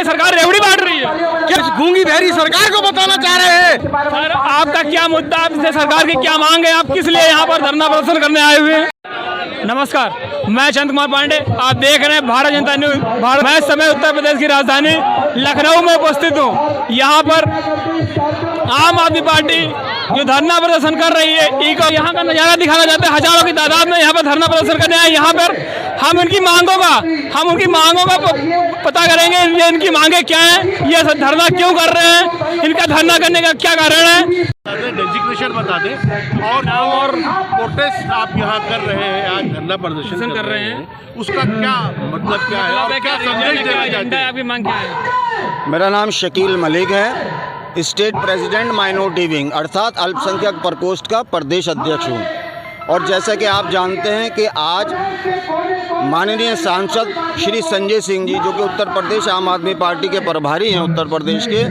ये सरकार रेवड़ी बांट रही है? क्या गूंगी बहरी सरकार को बताना चाह रहे हैं? सर आपका क्या मुद्दा, आपसे सरकार की क्या मांग है, आप किस लिए यहाँ पर धरना प्रदर्शन करने आए हुए हैं? नमस्कार, मैं चंद कुमार पांडे, आप देख रहे हैं भारत जनता न्यूज। मैं इस समय उत्तर प्रदेश की राजधानी लखनऊ में उपस्थित हूँ। यहाँ पर आम आदमी पार्टी जो धरना प्रदर्शन कर रही है, यहाँ का नजारा दिखाना चाहते हैं। हजारों की तादाद में यहाँ पर धरना प्रदर्शन करने आए। यहाँ पर हम उनकी मांगों का पता करेंगे, ये इनकी मांगे क्या है, ये धरना क्यों कर रहे हैं, इनका धरना करने का क्या कारण है। डेजिग्नेशन बता दें और प्रोटेस्ट आप यहाँ कर रहे हैं, आज धरना प्रदर्शन कर रहे हैं, उसका क्या मतलब क्या है और क्या संदेश देना चाहते हैं? आपकी मांग क्या है? मेरा नाम शकील मलिक है, स्टेट प्रेसिडेंट माइनॉरिटी विंग अर्थात अल्पसंख्यक प्रकोष्ठ का प्रदेश अध्यक्ष हूँ। और जैसा कि आप जानते हैं कि आज माननीय सांसद श्री संजय सिंह जी, जो कि उत्तर प्रदेश आम आदमी पार्टी के प्रभारी हैं उत्तर प्रदेश के,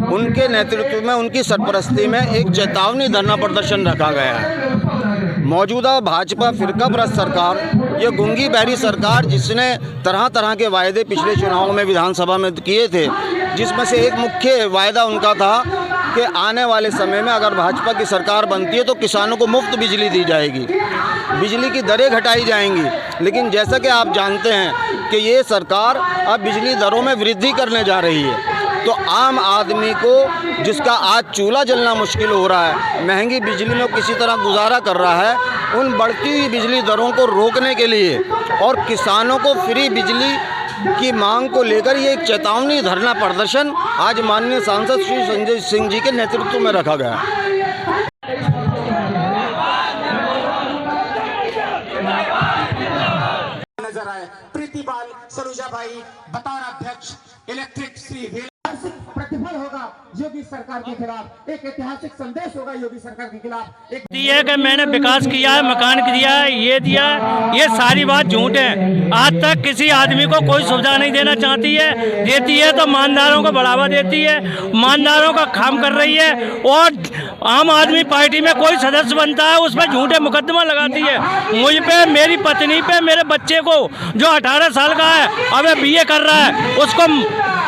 उनके नेतृत्व में, उनकी सरपरस्ती में एक चेतावनी धरना प्रदर्शन रखा गया है। मौजूदा भाजपा फिरकाप्रस्त सरकार, ये गूंगी बहरी सरकार, जिसने तरह तरह के वायदे पिछले चुनावों में विधानसभा में किए थे, जिसमें से एक मुख्य वायदा उनका था कि आने वाले समय में अगर भाजपा की सरकार बनती है तो किसानों को मुफ्त बिजली दी जाएगी, बिजली की दरें घटाई जाएंगी। लेकिन जैसा कि आप जानते हैं कि ये सरकार अब बिजली दरों में वृद्धि करने जा रही है, तो आम आदमी को, जिसका आज चूल्हा जलना मुश्किल हो रहा है, महंगी बिजली में किसी तरह गुजारा कर रहा है, उन बढ़ती हुई बिजली दरों को रोकने के लिए और किसानों को फ्री बिजली की मांग को लेकर ये एक चेतावनी धरना प्रदर्शन आज माननीय सांसद श्री संजय सिंह जी के नेतृत्व में रखा गया है। नजर आए प्रीतिपाल सरोजा भाई, बतौर अध्यक्ष इलेक्ट्रिक श्री प्रतिफल होगा योगी सरकार के खिलाफ, एक ऐतिहासिक संदेश होगा योगी सरकार के खिलाफ। एक दिया कि मैंने विकास किया है, मकान दिया है, ये दिया है, ये सारी बात झूठ है। आज तक किसी आदमी को कोई सुविधा नहीं देना चाहती है, देती है तो मानदारों को बढ़ावा देती है, मानदारों का काम कर रही है। और आम आदमी पार्टी में कोई सदस्य बनता है, उस पर झूठे मुकदमा लगाती है। मुझ पे, मेरी पत्नी पे, मेरे बच्चे को जो 18 साल का है, अब BA कर रहा है, उसको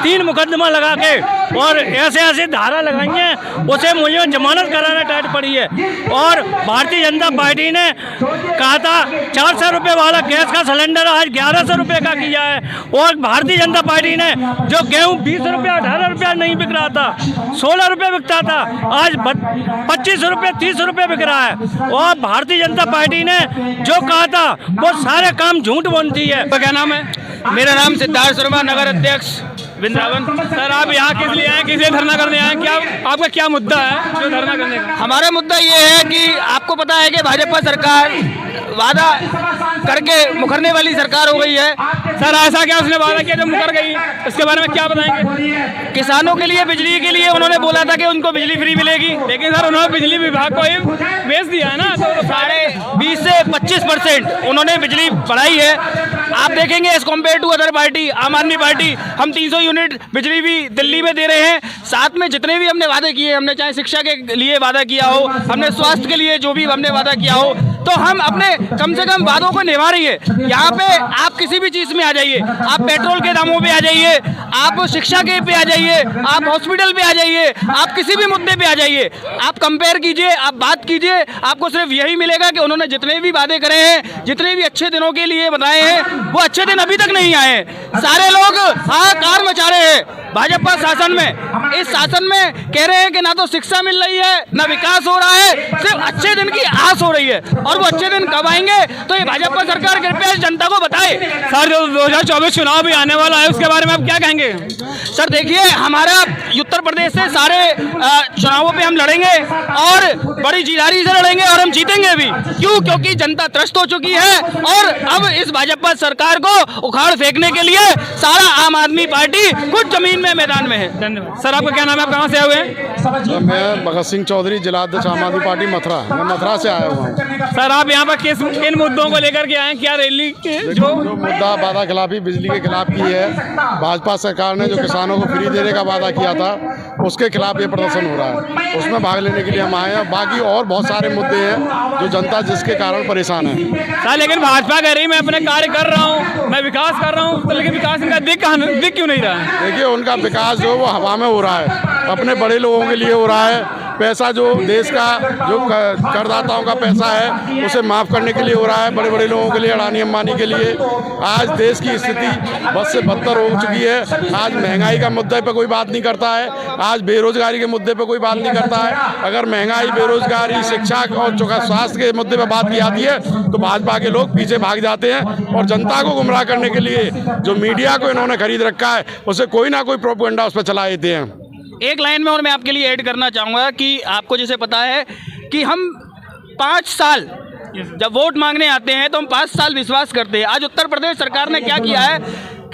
3 मुकदमा लगा के और ऐसे धारा लगाई है, उसे मुझे जमानत कराना टाइट पड़ी है। और भारतीय जनता पार्टी ने कहा था 400 रुपये वाला गैस का सिलेंडर आज 1100 रुपये का किया है। और भारतीय जनता पार्टी ने जो गेहूँ 20 रुपया 18 रुपया नहीं बिक रहा था, 16 रुपये बिकता था, आज 25 रुपये 30 रुपये बिक रहा है। और भारतीय जनता पार्टी ने जो कहा था वो सारे काम झूठ बोलती है। तो क्या नाम है? मेरा नाम सिद्धार्थ शर्मा, नगर अध्यक्ष वृंदावन। सर आप यहाँ किस लिए आए, किस लिए धरना करने आए, क्या आपका क्या मुद्दा है जो धरना करने का? हमारा मुद्दा ये है कि आपको पता है कि भाजपा सरकार वादा करके मुकरने वाली सरकार हो गई है। सर ऐसा क्या उसने वादा किया जो मुकर गई, इसके बारे में क्या बताएंगे? किसानों के लिए, बिजली के लिए उन्होंने बोला था कि उनको बिजली फ्री मिलेगी, लेकिन सर उन्होंने बिजली विभाग को ही बेच दिया है ना, तो 20 से 25% उन्होंने बिजली बढ़ाई है। आप देखेंगे as compare to other party, Aam Aadmi party, हम 300 यूनिट बिजली भी दिल्ली में दे रहे हैं। साथ में जितने भी हमने वादे किए, हमने चाहे शिक्षा के लिए वादा किया हो, हमने स्वास्थ्य के लिए जो भी हमने वादा किया हो, तो हम अपने कम से कम वादों को निभा रही है। यहाँ पे आप किसी भी चीज़ में आ जाइए, आप पेट्रोल के दामों पे आ जाइए, आप शिक्षा के पे आ जाइए, आप हॉस्पिटल पे आ जाइए, आप किसी भी मुद्दे पे आ जाइए, आप कंपेयर कीजिए, आप बात कीजिए, आपको सिर्फ यही मिलेगा कि उन्होंने जितने भी वादे करे हैं, जितने भी अच्छे दिनों के लिए बताए हैं, वो अच्छे दिन अभी तक नहीं आए। सारे लोग हाहाकार मचा रहे हैं भाजपा शासन में। इस शासन में कह रहे हैं कि ना तो शिक्षा मिल रही है, ना विकास हो रहा है, सिर्फ अच्छे दिन की आस हो रही है। और वो अच्छे दिन कब आएंगे, तो ये भाजपा सरकार कृपया जनता को बताए। सर जो 2024 चुनाव भी आने वाला है, उसके बारे में आप क्या कहेंगे? सर देखिए, हमारा उत्तर प्रदेश से सारे चुनावों पे हम लड़ेंगे और बड़ी जीदारी से लड़ेंगे और हम जीतेंगे भी। क्यों? क्योंकि जनता त्रस्त हो चुकी है और अब इस भाजपा सरकार को उखाड़ फेंकने के लिए सारा आम आदमी पार्टी कुछ जमीन में मैदान में है। धन्यवाद। सर आपका क्या नाम है, आप कहाँ से आए हुए हैं? मैं भगत सिंह चौधरी, जिलाध्यक्ष आम आदमी पार्टी मथुरा। मैं मथुरा से आया हुआ हूँ। सर आप यहाँ पर किन मुद्दों को लेकर के आए, क्या रैली जो मुद्दा वादा खिलाफी बिजली के खिलाफ की है, भाजपा सरकार ने जो किसानों को फ्री देने का वादा किया था, उसके खिलाफ ये प्रदर्शन हो रहा है, उसमें भाग लेने के लिए हम आए हैं। बाकी और बहुत सारे मुद्दे हैं जो जनता जिसके कारण परेशान है। सर लेकिन भाजपा कह रही मैं अपने कार्य कर रहा हूँ, मैं विकास कर रहा हूँ, तो लेकिन विकास इनका दिख क्यों नहीं रहा है? देखिए, उनका विकास जो वो हवा में हो रहा है, अपने बड़े लोगों के लिए हो रहा है। पैसा जो देश का जो करदाताओं का पैसा है उसे माफ़ करने के लिए हो रहा है, बड़े बड़े लोगों के लिए, अडानी अंबानी के लिए। आज देश की स्थिति बद से बदतर हो चुकी है। आज महंगाई का मुद्दे पे कोई बात नहीं करता है, आज बेरोजगारी के मुद्दे पे कोई बात नहीं करता है। अगर महंगाई, बेरोजगारी, शिक्षा और स्वास्थ्य के मुद्दे पे बात की जाती है तो भाजपा के लोग पीछे भाग जाते हैं और जनता को गुमराह करने के लिए जो मीडिया को इन्होंने खरीद रखा है उसे कोई ना कोई प्रोपेगेंडा उस पर चला देते हैं। एक लाइन में और मैं आपके लिए ऐड करना चाहूँगा कि आपको जैसे पता है कि हम 5 साल जब वोट मांगने आते हैं तो हम 5 साल विश्वास करते हैं। आज उत्तर प्रदेश सरकार ने क्या किया है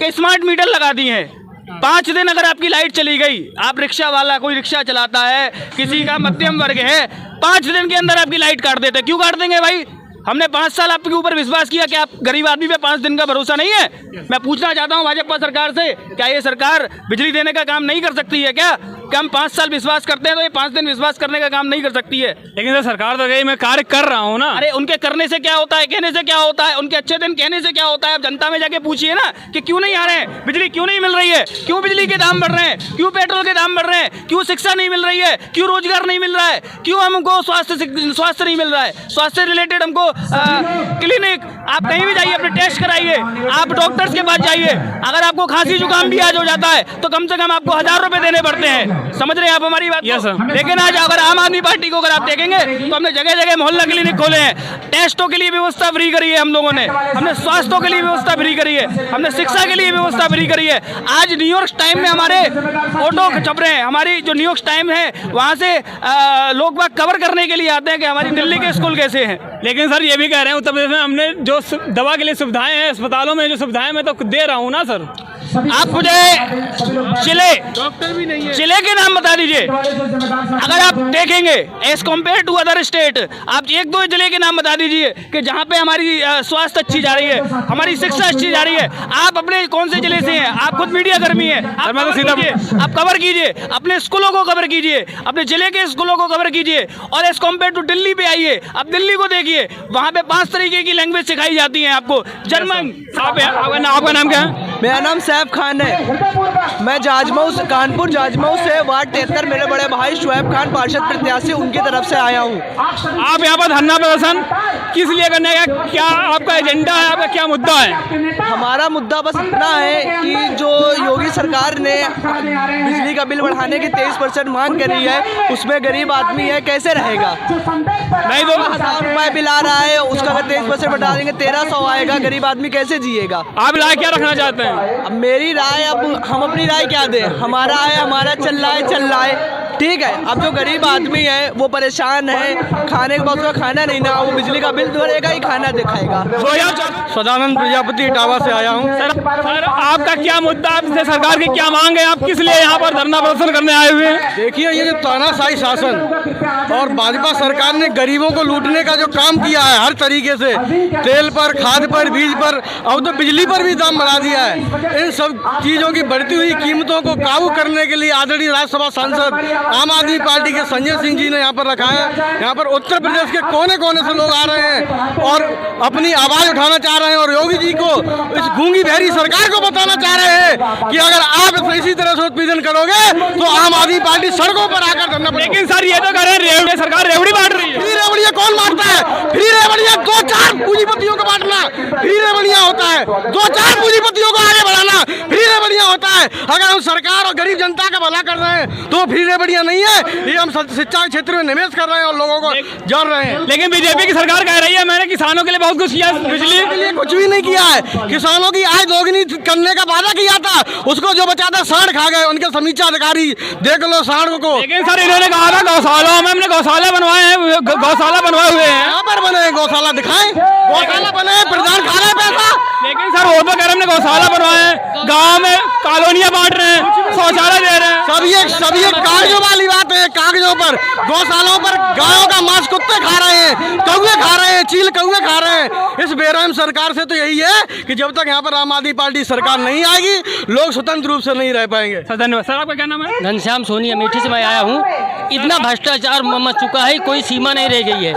कि स्मार्ट मीटर लगा दिए हैं। 5 दिन अगर आपकी लाइट चली गई, आप रिक्शा वाला, कोई रिक्शा चलाता है, किसी का मध्यम वर्ग है, 5 दिन के अंदर आपकी लाइट काट देते। क्यों काट देंगे भाई? हमने 5 साल आपके ऊपर विश्वास किया कि आप गरीब आदमी पे 5 दिन का भरोसा नहीं है। मैं पूछना चाहता हूं भाजपा सरकार से, क्या ये सरकार बिजली देने का काम नहीं कर सकती है क्या? कि हम 5 साल विश्वास करते हैं तो ये 5 दिन विश्वास करने का काम नहीं कर सकती है? लेकिन सर सरकार तो कही मैं कार्य कर रहा हूँ ना। अरे उनके करने से क्या होता है, कहने से क्या होता है? उनके अच्छे दिन कहने से क्या होता है? आप जनता में जाके पूछिए ना कि क्यों नहीं आ रहे हैं, बिजली क्यों नहीं मिल रही है, क्यों बिजली के दाम बढ़ रहे हैं, क्यों पेट्रोल के दाम बढ़ रहे हैं, क्यों शिक्षा नहीं मिल रही है, क्यों रोजगार नहीं मिल रहा है, क्यों हमको स्वास्थ्य नहीं मिल रहा है, स्वास्थ्य रिलेटेड हमको क्लिनिक, आप कहीं भी जाइए अपने टेस्ट कराइए, आप डॉक्टर्स के पास जाइए। अगर आपको खांसी जुकाम भी आज हो जाता है तो कम से कम आपको 1000 रुपए देने पड़ते हैं। समझ रहे हैं आप हमारी बात? yes, लेकिन आज अगर आम आदमी पार्टी को अगर आप देखेंगे तो हमने जगह जगह मोहल्ला क्लिनिक खोले हैं, टेस्टों के लिए व्यवस्था फ्री करी है हम लोगों ने, हमने स्वास्थ्य के लिए व्यवस्था फ्री करी है, हमने शिक्षा के लिए व्यवस्था फ्री करी है। आज न्यूयॉर्क टाइम में हमारे फोटो छप रहे हैं, हमारी जो न्यूयॉर्क टाइम है वहाँ से लोग बाग कवर करने के लिए आते हैं कि हमारी दिल्ली के स्कूल कैसे हैं। लेकिन सर ये भी कह रहे हैं उत्तर प्रदेश में हमने जो दवा के लिए सुविधाएं हैं, अस्पतालों में जो सुविधाएं मैं तो दे रहा हूँ ना सर। आप मुझे जिले के नाम बता दीजिए, अगर आप देखेंगे as compare to other state, आप 1-2 जिले के नाम बता दीजिए कि जहाँ पे हमारी स्वास्थ्य अच्छी जा रही है, हमारी शिक्षा अच्छी जा रही है। आप अपने कौन से जिले से हैं? आप खुद मीडिया कर्मी हैं, आप कवर कीजिए, अपने स्कूलों को कवर कीजिए, अपने जिले के स्कूलों को कवर कीजिए और एज कम्पेयर टू दिल्ली पे आइए, आप दिल्ली को देखिए, वहाँ पे 5 तरीके की लैंग्वेज सिखाई जाती है आपको। जर्मन। आपका नाम क्या है? मेरा नाम सैफ खान है, मैं कानपुर जाजमऊ से वार्ड 73, मेरे बड़े भाई शुएब खान पार्षद प्रत्याशी, उनकी तरफ से आया हूँ। आप यहाँ पर धरना प्रदर्शन किस लिए करने का, क्या आपका एजेंडा है, आपका क्या मुद्दा है? हमारा मुद्दा बस इतना है कि जो योगी सरकार ने बिजली का बिल बढ़ाने की 23% मांग करी है, उसमें गरीब आदमी है कैसे रहेगा? नहीं तो 1000 रुपये बिल आ रहा है, उसका अगर 23% बढ़ा देंगे 1300 आएगा, गरीब आदमी कैसे जिएगा? आप राय क्या रखना चाहते हैं? अब मेरी राय, अब हम अपनी राय क्या दें? हमारा है, हमारा चल रहा है, ठीक है। अब जो गरीब आदमी है वो परेशान है, खाने के बाद उसका खाना नहीं ना, वो बिजली का बिल भरेगा ही खाना दिखाएगा। सदानंद प्रजापति इटावा से आया हूँ। सर आपका क्या मुद्दा, आपसे सरकार की क्या मांग है, आप किस लिए यहाँ पर धरना प्रदर्शन करने आए हुए हैं? देखिए, ये जो तानाशाही शासन और भाजपा सरकार ने गरीबों को लूटने का जो काम किया है हर तरीके से, तेल पर, खाद पर, बीज पर, अब तो बिजली पर भी दाम बढ़ा दिया है। इन सब चीज़ों की बढ़ती हुई कीमतों को काबू करने के लिए आदरणीय राज्यसभा सांसद आम आदमी पार्टी के संजय सिंह जी ने यहाँ पर रखा है। यहाँ पर उत्तर प्रदेश के कोने कोने से लोग आ रहे हैं और अपनी आवाज़ उठाना चाह रहे हैं और योगी जी को, इस गूंगी बहरी सरकार को बताना चाह रहे हैं कि अगर आप इसी तरह से उत्पीड़न करोगे तो आम आदमी पार्टी सड़कों पर आकर धरना। लेकिन सर ये तो कह रहे हैं सरकार रेवड़ी बांट रही है। फ्री रेवड़िया कौन बांटता है? फ्री रेवड़िया 2-4 पूंजीपतियों को बांटना फ्री रेवड़िया होता है, 2-4 पूंजीपतियों को आगे बढ़ाना फ्री रेवड़िया होता है। अगर हम सरकार और गरीब जनता का भला कर रहे हैं तो फ्री रेवड़िया नहीं है, ये हम शिक्षा के क्षेत्र में निवेश कर रहे हैं और लोगों को जोड़ रहे हैं। लेकिन बीजेपी की सरकार कह रही है मैंने किसानों के लिए बहुत कुछ किया, बिजली के लिए कुछ भी नहीं किया है। किसानों की आय दोगुनी करने का वादा किया था, उसको जो बचा था सांड खा गए उनके समीक्षा अधिकारी, देख लो सांड को। लेकिन सर इन्होंने कहा था गौशाला में हमने गौशाला बनवाए हैं, गौशाला बनवाए हुए हैं। यहाँ पर बने गौशाला दिखाएं, गौशाला बने, प्रधान खा रहे पैसा। लेकिन सर वो तो कह रहे हमने गौशाला बनवाए हैं, गाँव में कॉलोनियाँ बांट रहे हैं, शौचालय दे रहे हैं। सब ये कार्य वाली बात रहे हैं कागजों पर, गौशालाओं पर गायों का मांस कुत्ते खा रहे हैं, कौवे खा रहे हैं, चील कौवे खा रहे हैं। इस बेरहम सरकार से तो यही है कि जब तक यहाँ पर आम आदमी पार्टी सरकार नहीं आएगी, लोग स्वतंत्र रूप से नहीं रह पाएंगे। सर धन्यवाद। सर आपका क्या नाम है? घनश्याम सोनी, अमेठी से मैं आया हूँ। इतना भ्रष्टाचार मच चुका है, कोई सीमा नहीं रह गई है।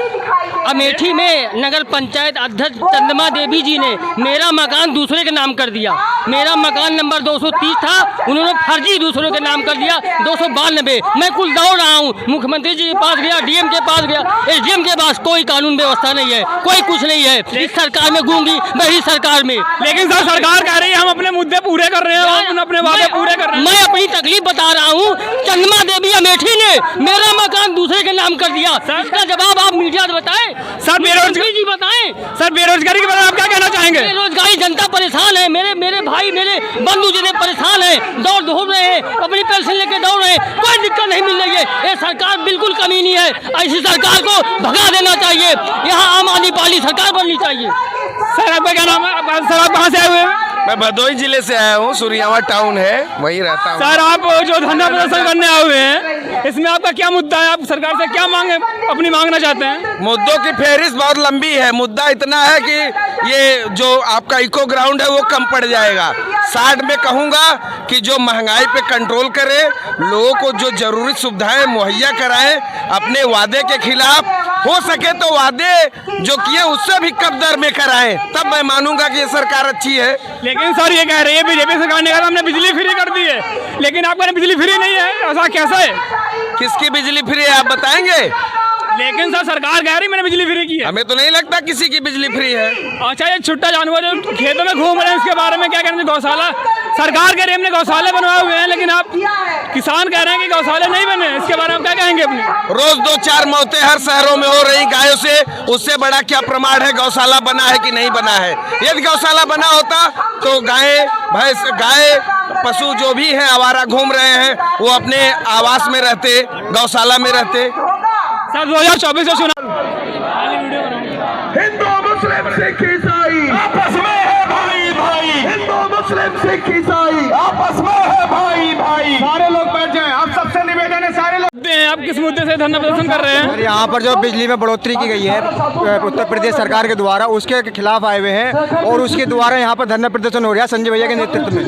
अमेठी में नगर पंचायत अध्यक्ष चंद्रमा देवी जी ने मेरा मकान दूसरे के नाम कर दिया। मेरा मकान नंबर 230 था, उन्होंने फर्जी दूसरों के नाम कर दिया 292। मैं कुल दौड़ रहा हूँ, मुख्यमंत्री जी के पास गया, डीएम के पास गया, एसडीएम के पास, कोई कानून व्यवस्था नहीं है, कोई कुछ नहीं है। इस सरकार में गूंगी, वही सरकार में। लेकिन सर सरकार कह रही है हम अपने मुद्दे पूरे कर रहे हैं, हम अपने वादे पूरे कर रहे हैं। मैं अपनी तकलीफ बता रहा हूँ। चंद्रमा देवी अमेठी ने मेरा मकान दूसरे के नाम कर दिया। इसका जवाब आप मीडिया से बताएं। सर बेरोजगारी जी बताएं। सर बेरोजगारी के बारे में आप क्या कहना चाहेंगे? बेरोजगारी जनता परेशान है, मेरे भाई मेरे बंधु जिन्हें परेशान है, दौड़ रहे हैं, अपनी पेंशन लेके दौड़ रहे हैं, कोई दिक्कत नहीं मिल रही है। ये सरकार बिल्कुल कमीनी है, ऐसी सरकार को भगा देना चाहिए। यहाँ आम आदमी पार्टी सरकार बननी चाहिए। सर आपका क्या नाम है? सर आप कहाँ से आए हुए हैं? मैं भदोही जिले से आया हूँ, सूर्यावा टाउन है, वहीं रहता हूँ। सर आप जो धरना प्रदर्शन करने आए हुए हैं, इसमें आपका क्या मुद्दा है? आप सरकार से क्या अपनी मांगना चाहते हैं? मुद्दों की फहरिस्त बहुत लंबी है। मुद्दा इतना है कि ये जो आपका इको ग्राउंड है वो कम पड़ जाएगा। 60 में कहूँगा कि जो महंगाई पे कंट्रोल करे, लोगों को जो जरूरी सुविधाएं मुहैया कराएं, अपने वादे के खिलाफ हो सके तो वादे जो किए उससे भी कम दर में कराएं, तब मैं मानूंगा कि ये सरकार अच्छी है। लेकिन सर ये कह रही है बीजेपी सरकार ने कहा हमने बिजली फ्री कर दी है, लेकिन आपका बिजली फ्री नहीं है, ऐसा कैसा है? किसकी बिजली फ्री है आप बताएंगे? लेकिन सर सरकार कह रही मैंने बिजली फ्री की है। हमें तो नहीं लगता किसी की बिजली फ्री है। अच्छा ये छुट्टा जानवर जो खेतों में घूम रहे हैं इसके बारे में क्या कहना चाहिए? गौशाला सरकार कह रही है हमने गौशाले बनवाए हुए हैं, लेकिन आप किसान कह रहे हैं कि गौशाले नहीं बने, इसके बारे में क्या कहेंगे अपने? रोज 2-4 मौतें हर शहरों में हो रही गायों से, उससे बड़ा क्या प्रमाण है गौशाला बना है कि नहीं बना है? यदि गौशाला बना होता तो गाय भैंस गाय पशु जो भी हैं आवारा घूम रहे हैं वो अपने आवास में रहते, गौशाला में रहते। सर 2024 से चुनाव, हिंदू मुस्लिम सिख ईसाई आपस में है भाई भाई, हिंदू मुस्लिम सिख ईसाई आपस में है भाई भाई। सारे लोग बैठ जाएं, आप सबसे निवेदन है सारे लोग। आप किस मुद्दे से धरना प्रदर्शन कर रहे हैं? यहाँ पर जो बिजली में बढ़ोतरी की गई है उत्तर प्रदेश सरकार के द्वारा, उसके खिलाफ आए हुए हैं और उसके द्वारा यहाँ पर धरना प्रदर्शन हो रहा है संजय भैया के नेतृत्व में।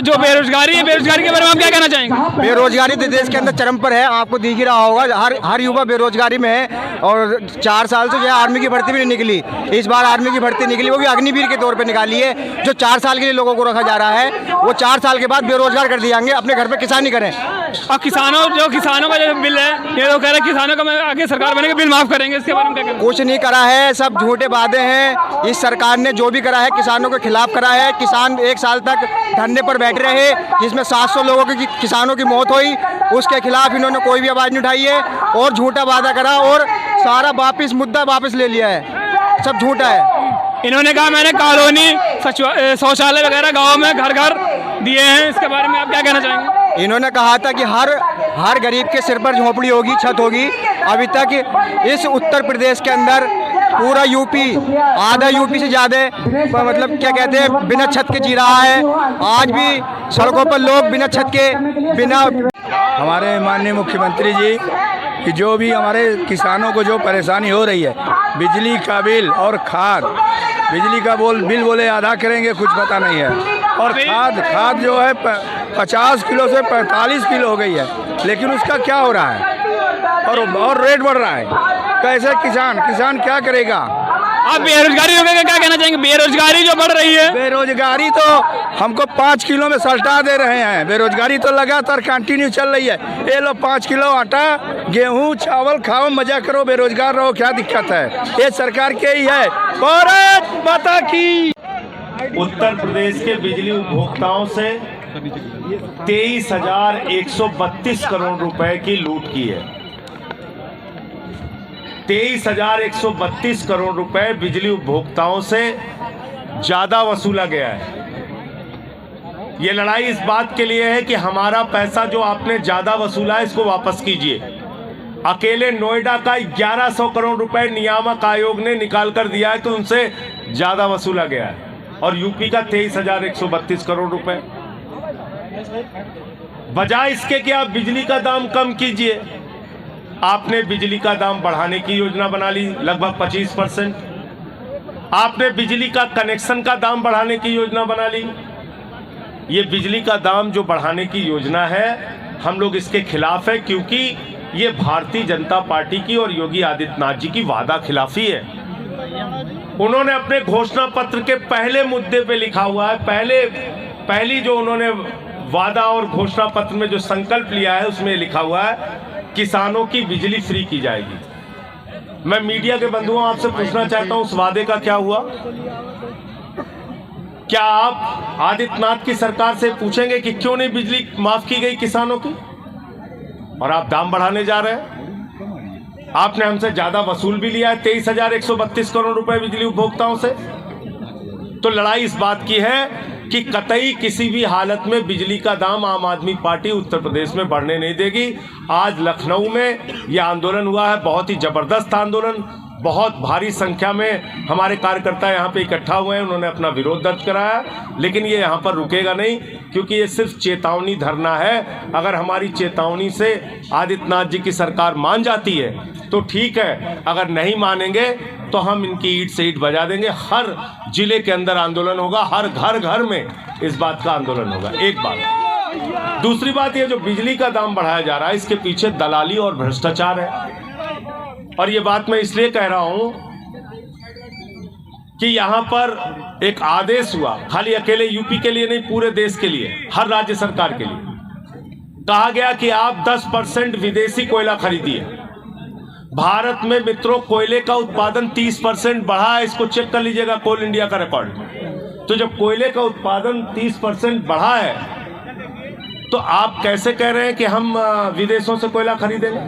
जो बेरोजगारी है, बेरोजगारी के बारे में आप क्या कहना चाहेंगे? बेरोजगारी तो देश के अंदर चरम पर है, आपको दिख ही रहा होगा, हर युवा बेरोजगारी में है। और 4 साल से जो है आर्मी की भर्ती भी नहीं निकली। इस बार आर्मी की भर्ती निकली, वो भी अग्निवीर के तौर पर निकाली है। जो 4 साल के लिए लोगों को रखा जा रहा है, वो 4 साल के बाद बेरोजगार कर दिए जाएंगे, अपने घर पे किसानी करें। और किसानों का जो बिल है, ये लोग कह रहे हैं किसानों का आगे सरकार बनेगी बिल माफ करेंगे, इसके बारे में क्या कहना? कुछ नहीं करा है, सब झूठे वादे हैं। इस सरकार ने जो भी करा है किसानों के खिलाफ करा है। किसान 1 साल तक धरने पर बैठे रहे, जिसमें 700 लोगों की किसानों की मौत हुई, उसके खिलाफ इन्होंने कोई भी आवाज़ नहीं उठाई है और झूठा वादा करा और सारा मुद्दा वापस ले लिया है। सब झूठा है। इन्होंने कहा मैंने कॉलोनी शौचालय वगैरह गाँव में घर घर दिए हैं, इसके बारे में आप क्या कहना चाहेंगे? इन्होंने कहा था कि हर गरीब के सिर पर झोपड़ी होगी, छत होगी। अभी तक इस उत्तर प्रदेश के अंदर पूरा यूपी, आधा यूपी से ज़्यादा मतलब क्या कहते हैं बिना छत के जी रहा है। आज भी सड़कों पर लोग बिना छत के हमारे माननीय मुख्यमंत्री जी कि जो भी हमारे किसानों को जो परेशानी हो रही है, बिजली का बिल और खाद, बिजली का बिल बोले आधा करेंगे, कुछ पता नहीं है। और खाद जो है 50 किलो से 45 किलो हो गई है, लेकिन उसका क्या हो रहा है? और रेट बढ़ रहा है। कैसे किसान क्या करेगा? आप बेरोजगारी हो गए, क्या कहना चाहेंगे? बेरोजगारी जो बढ़ रही है, बेरोजगारी तो हमको 5 किलो में सल्टा दे रहे हैं। बेरोजगारी तो लगातार कंटिन्यू चल रही है। ये लो 5 किलो आटा, गेहूं, चावल खाओ, मजा करो, बेरोजगार रहो, क्या दिक्कत है? ये सरकार के ही है। भारत माता की। उत्तर प्रदेश के बिजली उपभोक्ताओं से 23,132 करोड़ रुपए की लूट की है। 23,132 करोड़ रुपए बिजली उपभोक्ताओं से ज्यादा वसूला गया है। ये लड़ाई इस बात के लिए है कि हमारा पैसा जो आपने ज्यादा वसूला है इसको वापस कीजिए। अकेले नोएडा का 1100 करोड़ रुपए नियामक आयोग ने निकाल कर दिया है कि उनसे ज्यादा वसूला गया है, और यूपी का 23,132 करोड़ रुपए। बजाय इसके कि आप बिजली का दाम कम कीजिए, आपने बिजली का दाम बढ़ाने की योजना बना ली लगभग 25%। आपने बिजली का कनेक्शन का दाम बढ़ाने की योजना बना ली। ये बिजली का दाम जो बढ़ाने की योजना है, हम लोग इसके खिलाफ है, क्योंकि ये भारतीय जनता पार्टी की और योगी आदित्यनाथ जी की वादा खिलाफी है। उन्होंने अपने घोषणा पत्र के पहले मुद्दे पे लिखा हुआ है, पहली जो उन्होंने वादा और घोषणा पत्र में जो संकल्प लिया है उसमें लिखा हुआ है किसानों की बिजली फ्री की जाएगी। मैं मीडिया के बंधुओं आपसे पूछना चाहता हूं, उस वादे का क्या हुआ? क्या आप आदित्यनाथ की सरकार से पूछेंगे कि क्यों नहीं बिजली माफ की गई किसानों की? और आप दाम बढ़ाने जा रहे हैं। आपने हमसे ज्यादा वसूल भी लिया है, 23,132 करोड़ रुपए बिजली उपभोक्ताओं से। तो लड़ाई इस बात की है कि कतई किसी भी हालत में बिजली का दाम आम आदमी पार्टी उत्तर प्रदेश में बढ़ने नहीं देगी। आज लखनऊ में यह आंदोलन हुआ है, बहुत ही जबरदस्त आंदोलन, बहुत भारी संख्या में हमारे कार्यकर्ता यहाँ पे इकट्ठा हुए हैं, उन्होंने अपना विरोध दर्ज कराया। लेकिन ये यहाँ पर रुकेगा नहीं, क्योंकि ये सिर्फ चेतावनी धरना है। अगर हमारी चेतावनी से आदित्यनाथ जी की सरकार मान जाती है तो ठीक है, अगर नहीं मानेंगे तो हम इनकी ईंट से ईंट बजा देंगे। हर जिले के अंदर आंदोलन होगा, हर घर घर में इस बात का आंदोलन होगा। एक बात। दूसरी बात, ये जो बिजली का दाम बढ़ाया जा रहा है, इसके पीछे दलाली और भ्रष्टाचार है। और ये बात मैं इसलिए कह रहा हूं कि यहां पर एक आदेश हुआ, खाली अकेले यूपी के लिए नहीं, पूरे देश के लिए, हर राज्य सरकार के लिए कहा गया कि आप 10% विदेशी कोयला खरीदिए। भारत में मित्रों कोयले का उत्पादन 30% बढ़ा है, इसको चेक कर लीजिएगा कोल इंडिया का रिकॉर्ड। तो जब कोयले का उत्पादन 30% बढ़ा है, तो आप कैसे कह रहे हैं कि हम विदेशों से कोयला खरीदेंगे?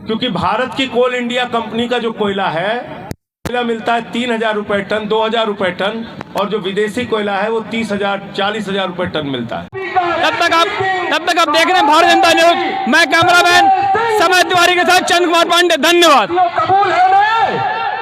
क्योंकि भारत की कोल इंडिया कंपनी का जो कोयला है, कोयला मिलता है 3,000 रुपए टन, 2,000 रुपए टन, और जो विदेशी कोयला है वो 30,000 40,000 रुपए टन मिलता है। तब तक आप देख रहे हैं भारत जनता न्यूज। मैं कैमरामैन समय तिवारी के साथ चंद्र कुमार पांडे। धन्यवाद।